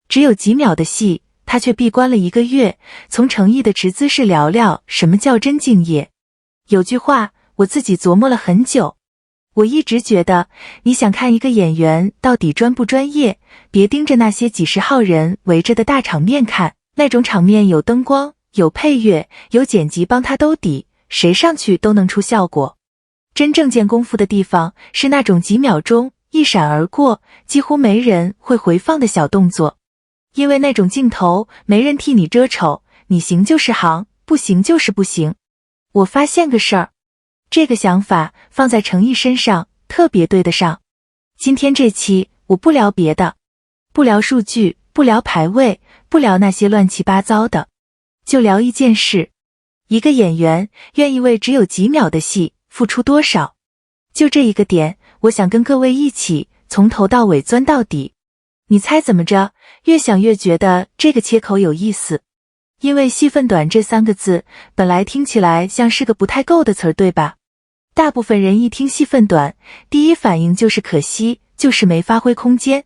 只有几秒的戏，他却闭关了1个月，从诚意的持姿势聊聊什么叫真敬业。有句话我自己琢磨了很久，我一直觉得你想看一个演员到底专不专业，别盯着那些几十号人围着的大场面看，那种场面有灯光，有配乐，有剪辑帮他兜底，谁上去都能出效果。真正见功夫的地方是那种几秒钟一闪而过，几乎没人会回放的小动作，因为那种镜头没人替你遮丑，你行就是行，不行就是不行。我发现个事儿，这个想法放在程毅身上特别对得上。今天这期我不聊别的，不聊数据，不聊排位，不聊那些乱七八糟的，就聊一件事，一个演员愿意为只有几秒的戏付出多少。就这一个点，我想跟各位一起从头到尾钻到底。你猜怎么着？越想越觉得这个切口有意思。因为戏份短这3个字本来听起来像是个不太够的词儿，对吧？大部分人一听戏份短，第一反应就是可惜，就是没发挥空间。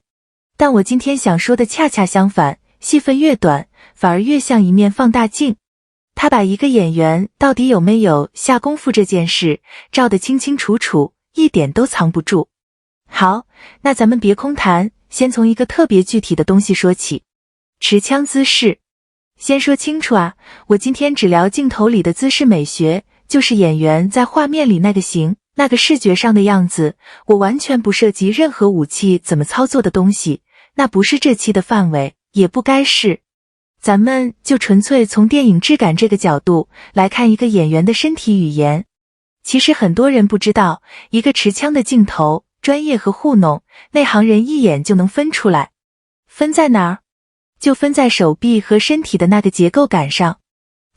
但我今天想说的恰恰相反，戏份越短，反而越像一面放大镜。他把一个演员到底有没有下功夫这件事照得清清楚楚，一点都藏不住。好，那咱们别空谈，先从一个特别具体的东西说起，持枪姿势。先说清楚啊，我今天只聊镜头里的姿势美学，就是演员在画面里那个形，那个视觉上的样子，我完全不涉及任何武器怎么操作的东西，那不是这期的范围，也不该是。咱们就纯粹从电影质感这个角度来看一个演员的身体语言。其实很多人不知道，一个持枪的镜头，专业和糊弄，内行人一眼就能分出来。分在哪儿？就分在手臂和身体的那个结构感上。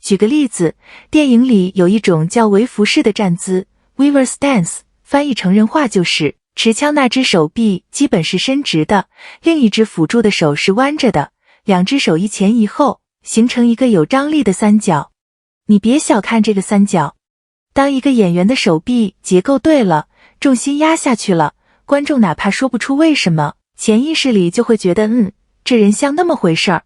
举个例子，电影里有一种叫微服式的站姿 Weaver Stance， 翻译成人话就是持枪那只手臂基本是伸直的，另一只辅助的手是弯着的，两只手一前一后，形成一个有张力的三角。你别小看这个三角，当一个演员的手臂结构对了，重心压下去了，观众哪怕说不出为什么，潜意识里就会觉得这人像那么回事儿。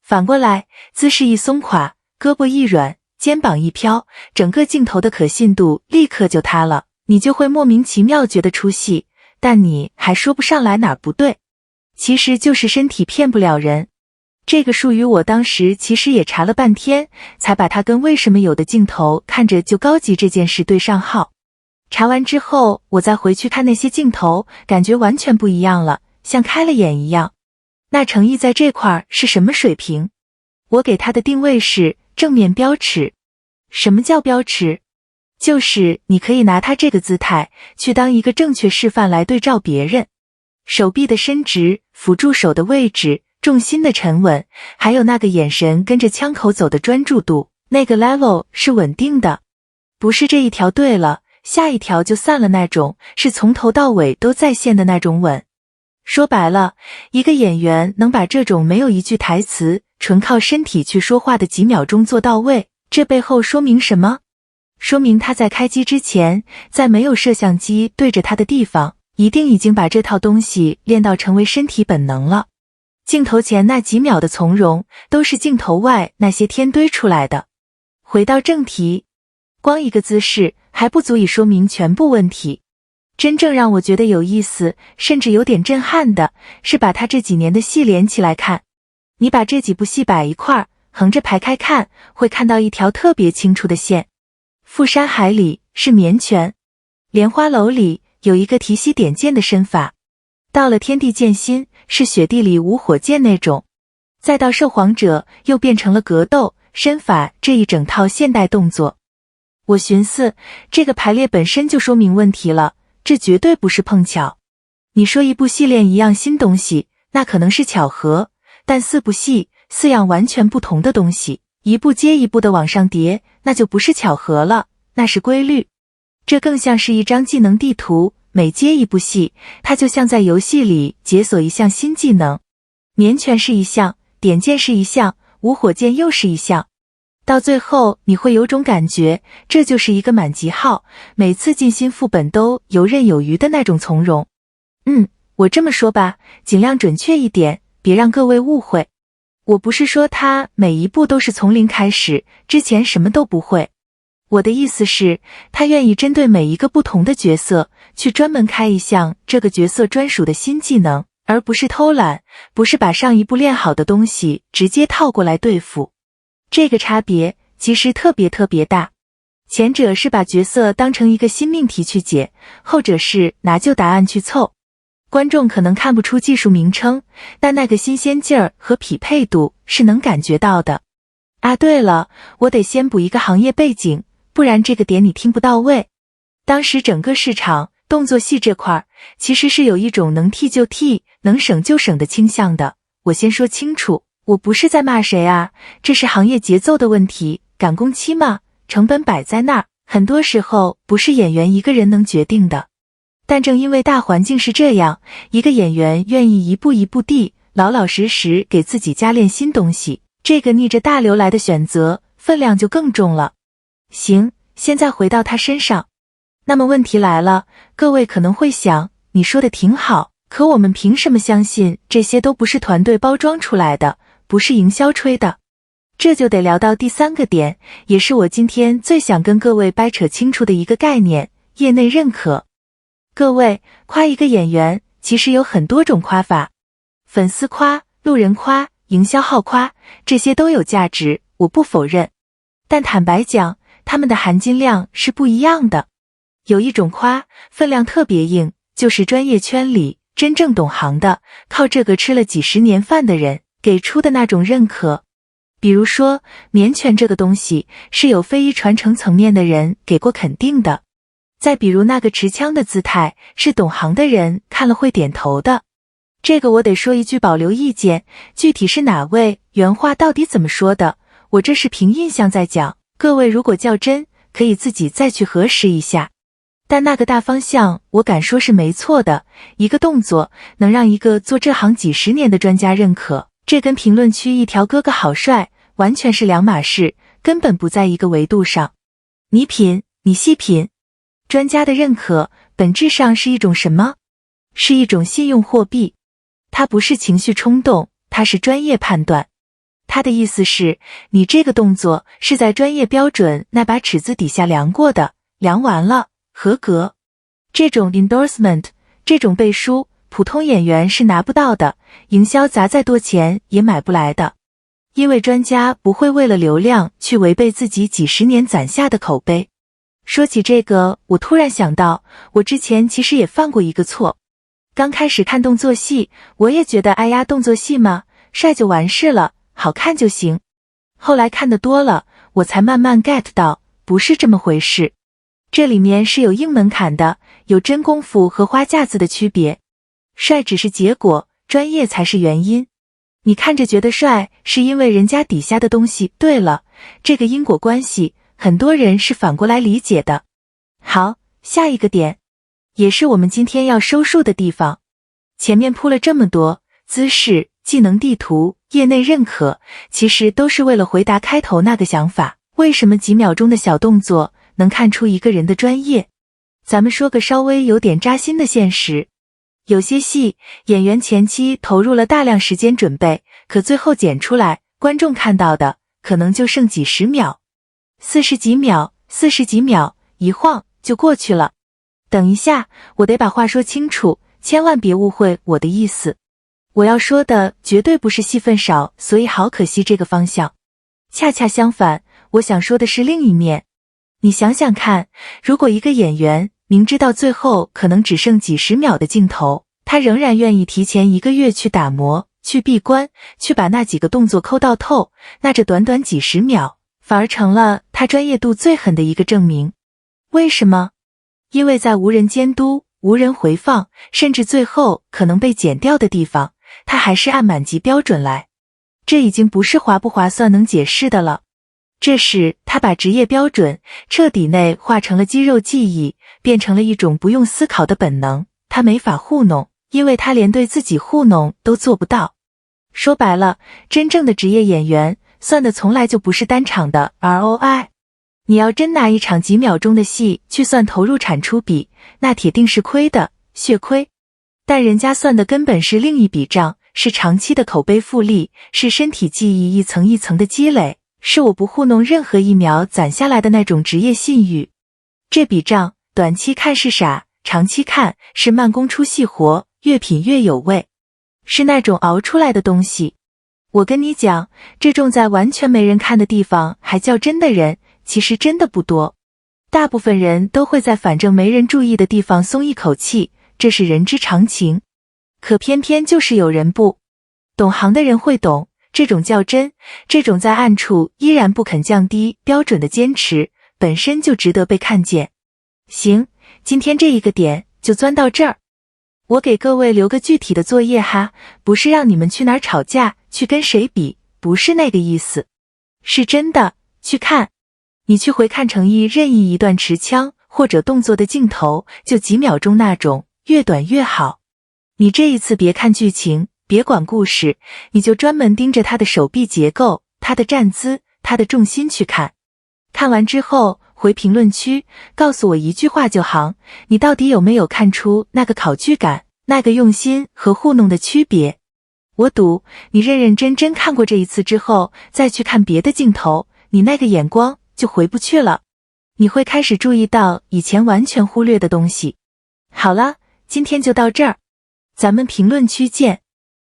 反过来，姿势一松垮，胳膊一软，肩膀一飘，整个镜头的可信度立刻就塌了，你就会莫名其妙觉得出戏，但你还说不上来哪儿不对。其实就是身体骗不了人。这个术语我当时其实也查了半天，才把它跟为什么有的镜头看着就高级这件事对上号。查完之后，我再回去看那些镜头，感觉完全不一样了，像开了眼一样。那程毅在这块是什么水平？我给他的定位是正面标尺。什么叫标尺？就是你可以拿他这个姿态去当一个正确示范来对照别人。手臂的伸直，辅助手的位置，重心的沉稳，还有那个眼神跟着枪口走的专注度，那个 level 是稳定的，不是这一条对了，下一条就散了那种，是从头到尾都在线的那种稳。说白了，一个演员能把这种没有一句台词，纯靠身体去说话的几秒钟做到位，这背后说明什么？说明他在开机之前，在没有摄像机对着他的地方，一定已经把这套东西练到成为身体本能了。镜头前那几秒的从容，都是镜头外那些天堆出来的。回到正题，光一个姿势还不足以说明全部问题。真正让我觉得有意思，甚至有点震撼的，是把他这几年的戏连起来看。你把这几部戏摆一块儿，横着排开看，会看到一条特别清楚的线。富山海里是绵拳，莲花楼里有一个提膝点剑的身法，到了天地剑心是雪地里舞火箭那种，再到摄皇者又变成了格斗身法这一整套现代动作。我寻思，这个排列本身就说明问题了，这绝对不是碰巧。你说一部戏练一样新东西，那可能是巧合，但4部戏4样完全不同的东西，一部接一部的往上叠，那就不是巧合了，那是规律。这更像是一张技能地图，每接一部戏，它就像在游戏里解锁一项新技能。绵拳是一项，点剑是一项，舞火箭又是一项。到最后你会有种感觉，这就是一个满级号，每次进新副本都游刃有余的那种从容。我这么说吧，尽量准确一点，别让各位误会。我不是说他每一步都是从零开始，之前什么都不会。我的意思是，他愿意针对每一个不同的角色，去专门开一项这个角色专属的新技能，而不是偷懒，不是把上一步练好的东西直接套过来对付。这个差别其实特别大。前者是把角色当成一个新命题去解，后者是拿旧答案去凑。观众可能看不出技术名称，但那个新鲜劲儿和匹配度是能感觉到的。啊，对了，我得先补一个行业背景，不然这个点你听不到位。当时整个市场动作戏这块其实是有一种能替就替，能省就省的倾向的。我先说清楚，我不是在骂谁啊，这是行业节奏的问题，赶工期嘛，成本摆在那儿，很多时候不是演员一个人能决定的。但正因为大环境是这样，一个演员愿意一步一步地老老实实给自己加练新东西，这个逆着大流来的选择分量就更重了。行，现在回到他身上。那么问题来了，各位可能会想，你说的挺好，可我们凭什么相信这些都不是团队包装出来的，不是营销吹的？这就得聊到第三个点，也是我今天最想跟各位掰扯清楚的一个概念，业内认可。各位，夸一个演员其实有很多种夸法，粉丝夸、路人夸、营销号夸，这些都有价值，我不否认。但坦白讲，他们的含金量是不一样的。有一种夸分量特别硬，就是专业圈里真正懂行的，靠这个吃了几十年饭的人给出的那种认可。比如说棉拳这个东西是有非遗传承层面的人给过肯定的，再比如那个持枪的姿态是懂行的人看了会点头的。这个我得说一句保留意见，具体是哪位，原话到底怎么说的，我这是凭印象在讲，各位如果较真可以自己再去核实一下。但那个大方向我敢说是没错的，一个动作能让一个做这行几十年的专家认可，这跟评论区一条哥哥好帅完全是两码事，根本不在一个维度上。你品，你细品。专家的认可本质上是一种什么？是一种信用货币。它不是情绪冲动，它是专业判断。他的意思是，你这个动作是在专业标准那把尺子底下量过的，量完了合格。这种 endorsement， 这种背书，普通演员是拿不到的，营销砸再多钱也买不来的。因为专家不会为了流量去违背自己几十年攒下的口碑。说起这个，我突然想到，我之前其实也犯过一个错。刚开始看动作戏，我也觉得哎呀，动作戏嘛，帅就完事了，好看就行。后来看得多了，我才慢慢 get 到，不是这么回事。这里面是有硬门槛的，有真功夫和花架子的区别。帅只是结果，专业才是原因。你看着觉得帅，是因为人家底下的东西对了，这个因果关系，很多人是反过来理解的。好，下一个点，也是我们今天要收束的地方。前面铺了这么多姿势、技能地图、业内认可，其实都是为了回答开头那个想法，为什么几秒钟的小动作能看出一个人的专业？咱们说个稍微有点扎心的现实。有些戏，演员前期投入了大量时间准备，可最后剪出来，观众看到的可能就剩几十秒，40几秒、40几秒，一晃就过去了。等一下，我得把话说清楚，千万别误会我的意思。我要说的绝对不是戏份少，所以好可惜这个方向。恰恰相反，我想说的是另一面。你想想看，如果一个演员明知道最后可能只剩几十秒的镜头，他仍然愿意提前1个月去打磨，去闭关，去把那几个动作抠到透，那这短短几十秒反而成了他专业度最狠的一个证明。为什么？因为在无人监督、无人回放，甚至最后可能被剪掉的地方，他还是按满级标准来。这已经不是划不划算能解释的了，这是他把职业标准彻底内化成了肌肉记忆，变成了一种不用思考的本能。他没法糊弄，因为他连对自己糊弄都做不到。说白了，真正的职业演员算的从来就不是单场的 ROI。 你要真拿一场几秒钟的戏去算投入产出比，那铁定是亏的，血亏。但人家算的根本是另一笔账，是长期的口碑复利，是身体记忆一层一层的积累，是我不糊弄任何一秒攒下来的那种职业信誉。这笔账，短期看是傻，长期看是慢工出细活，越品越有味，是那种熬出来的东西。我跟你讲，这种在完全没人看的地方还较真的人，其实真的不多。大部分人都会在反正没人注意的地方松一口气，这是人之常情。可偏偏就是有人不懂行的人会懂，这种较真，这种在暗处依然不肯降低标准的坚持，本身就值得被看见。行，今天这一个点就钻到这儿。我给各位留个具体的作业哈，不是让你们去哪儿吵架，去跟谁比，不是那个意思。是真的，去看。你去回看程毅任意一段持枪或者动作的镜头，就几秒钟那种，越短越好。你这一次别看剧情，别管故事，你就专门盯着他的手臂结构，他的站姿，他的重心去看。看完之后回评论区告诉我一句话就行，你到底有没有看出那个考据感，那个用心和糊弄的区别？我赌你认认真真看过这一次之后，再去看别的镜头，你那个眼光就回不去了。你会开始注意到以前完全忽略的东西。好了，今天就到这儿，咱们评论区见。